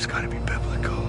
It's gotta be biblical.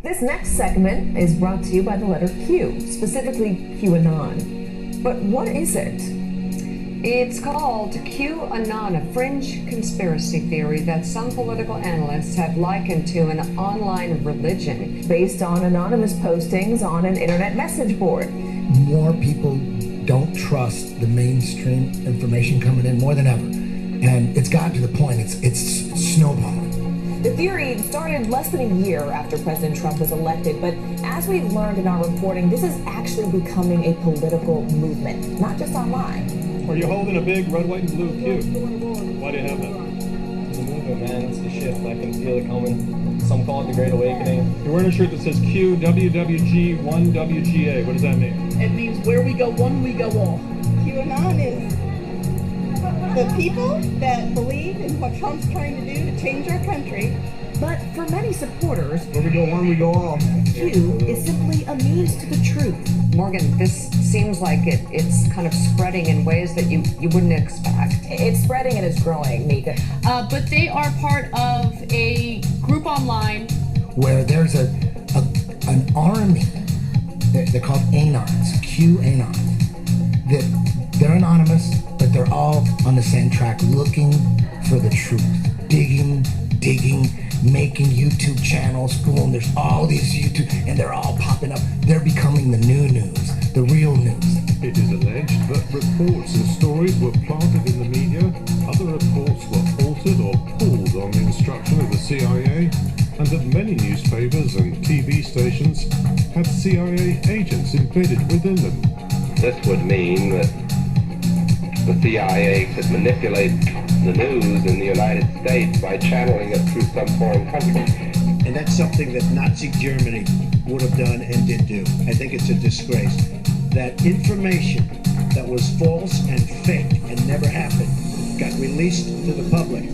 This next segment is brought to you by the letter Q, specifically QAnon. But what is it? It's called QAnon, a fringe conspiracy theory that some political analysts have likened to an online religion based on anonymous postings on an internet message board. More people don't trust the mainstream information coming in more than ever. And it's gotten to the point, it's snowballing. The theory started less than a year after President Trump was elected, but as we've learned in our reporting, this is actually becoming a political movement, not just online. Are you holding a big red, white, and blue Q? Why do you have that? It's a movement, man. It's the shift. I can feel it coming. Some call it the Great Awakening. You're wearing a shirt that says Q, WWG, 1WGA. What does that mean? It means where we go one, we go all. QAnon is the people that believe in what Trump's trying to do to change our country. But for many supporters, Where we go one, we go all. Q is simply a means to the truth. Morgan, this seems like it's kind of spreading in ways that you wouldn't expect. It's spreading and it's growing, Mika. But they are part of a group online Where there's an army, they're called Anons, QAnon, that they're anonymous, but they're all on the same track, looking for the truth, digging, making YouTube channels. Boom, there's all these YouTube, and they're all popping up. They're becoming the new news, the real news. It is alleged that reports and stories were planted in the media, other reports were altered or pulled on the instruction of the CIA, and that many newspapers and TV stations had CIA agents embedded within them. This would mean that the CIA could manipulate the news in the United States by channeling it through some foreign country. And that's something that Nazi Germany would have done and did do. I think it's a disgrace that information that was false and fake and never happened got released to the public.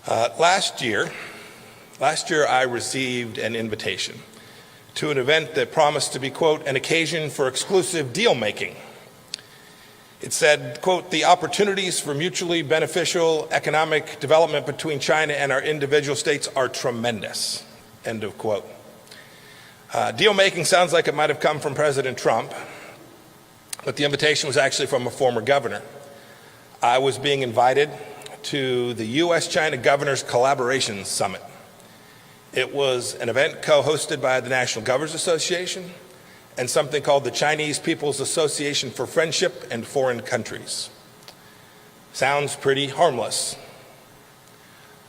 Last year I received an invitation to an event that promised to be, quote, an occasion for exclusive deal making. It said, quote, the opportunities for mutually beneficial economic development between China and our individual states are tremendous, end of quote. Deal making sounds like it might have come from President Trump, but the invitation was actually from a former governor. I was being invited to the U.S.-China Governors Collaboration Summit. It was an event co-hosted by the National Governors Association and something called the Chinese People's Association for Friendship and Foreign Countries. Sounds pretty harmless.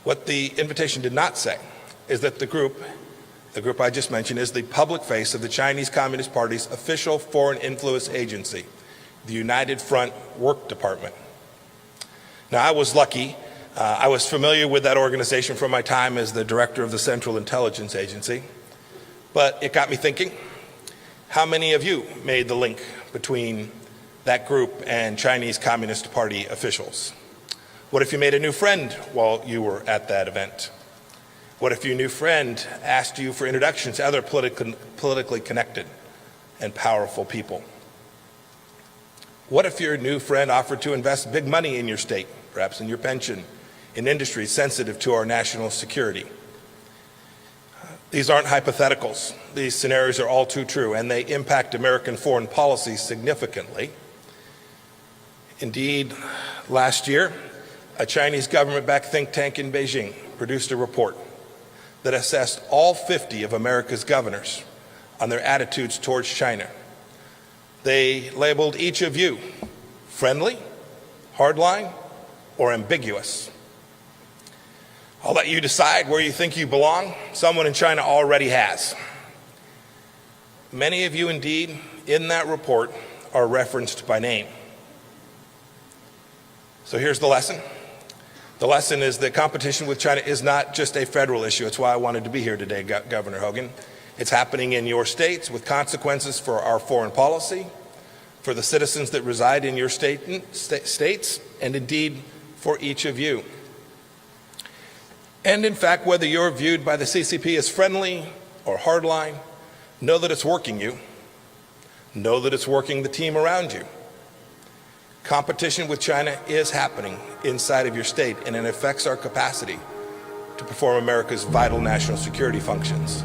What the invitation did not say is that the group I just mentioned, is the public face of the Chinese Communist Party's official foreign influence agency, the United Front Work Department. Now, I was lucky. I was familiar with that organization from my time as the director of the Central Intelligence Agency, but it got me thinking, how many of you made the link between that group and Chinese Communist Party officials? What if you made a new friend while you were at that event? What if your new friend asked you for introductions to other politically connected and powerful people? What if your new friend offered to invest big money in your state, perhaps in your pension, in industries sensitive to our national security? These aren't hypotheticals. These scenarios are all too true, and they impact American foreign policy significantly. Indeed, last year, a Chinese government-backed think tank in Beijing produced a report that assessed all 50 of America's governors on their attitudes towards China. They labeled each of you friendly, hardline, or ambiguous. I'll let you decide where you think you belong. Someone in China already has. Many of you, indeed, in that report are referenced by name. So here's the lesson. The lesson is that competition with China is not just a federal issue. It's why I wanted to be here today, Governor Hogan. It's happening in your states with consequences for our foreign policy, for the citizens that reside in your states, and indeed for each of you. And in fact, whether you're viewed by the CCP as friendly or hardline, know that it's working you. Know that it's working the team around you. Competition with China is happening inside of your state, and it affects our capacity to perform America's vital national security functions.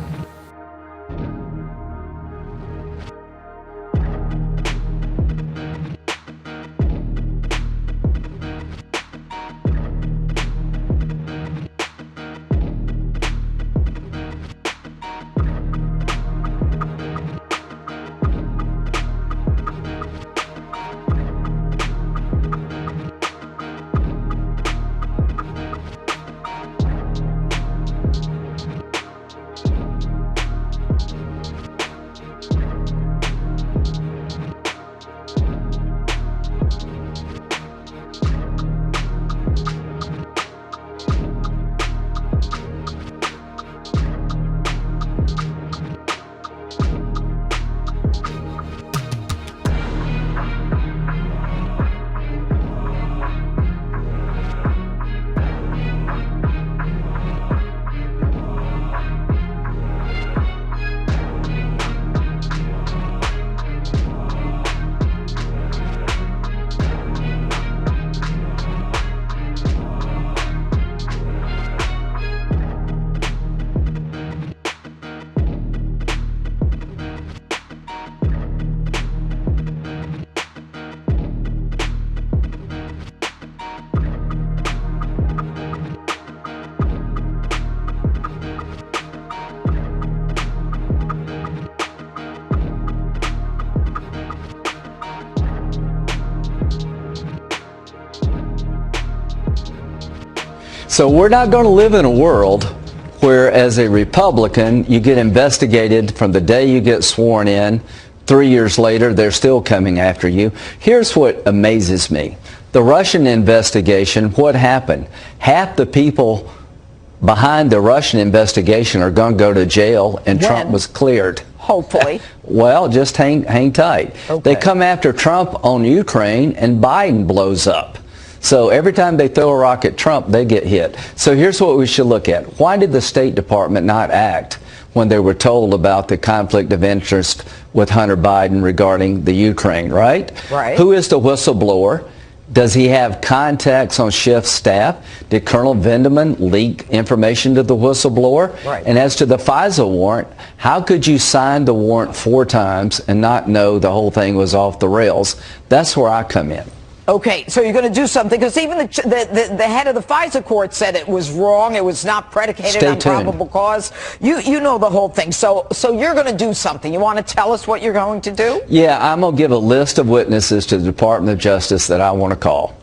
So we're not going to live in a world where, as a Republican, you get investigated from the day you get sworn in. 3 years later, they're still coming after you. Here's what amazes me. The Russian investigation, what happened? Half the people behind the Russian investigation are going to go to jail, and Trump was cleared. Hopefully. Well, just hang tight. Okay. They come after Trump on Ukraine, and Biden blows up. So every time they throw a rock at Trump, they get hit. So here's what we should look at. Why did the State Department not act when they were told about the conflict of interest with Hunter Biden regarding the Ukraine, right? Right. Who is the whistleblower? Does he have contacts on Schiff's staff? Did Colonel Vindeman leak information to the whistleblower? Right. And as to the FISA warrant, how could you sign the warrant 4 times and not know the whole thing was off the rails? That's where I come in. Okay, so you're going to do something, because even the head of the FISA court said it was wrong. It was not predicated on probable cause. You know the whole thing. So you're going to do something. You want to tell us what you're going to do? Yeah, I'm going to give a list of witnesses to the Department of Justice that I want to call.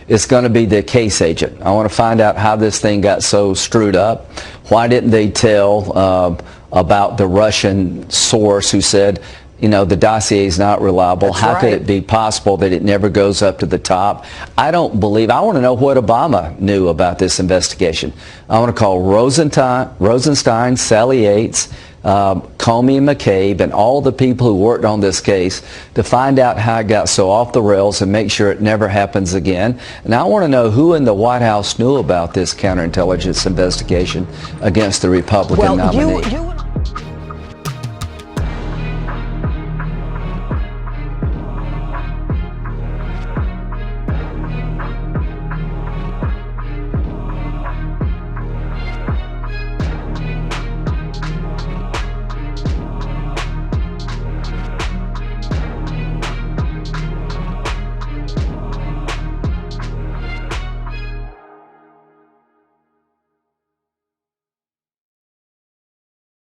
It's going to be the case agent. I want to find out how this thing got so screwed up. Why didn't they tell about the Russian source who said, you know, the dossier is not reliable. That's How right. could it be possible that it never goes up to the top? I want to know what Obama knew about this investigation. I want to call Rosenstein, Sally Yates, Comey and McCabe, and all the people who worked on this case to find out how it got so off the rails and make sure it never happens again. And I want to know who in the White House knew about this counterintelligence investigation against the Republican nominee.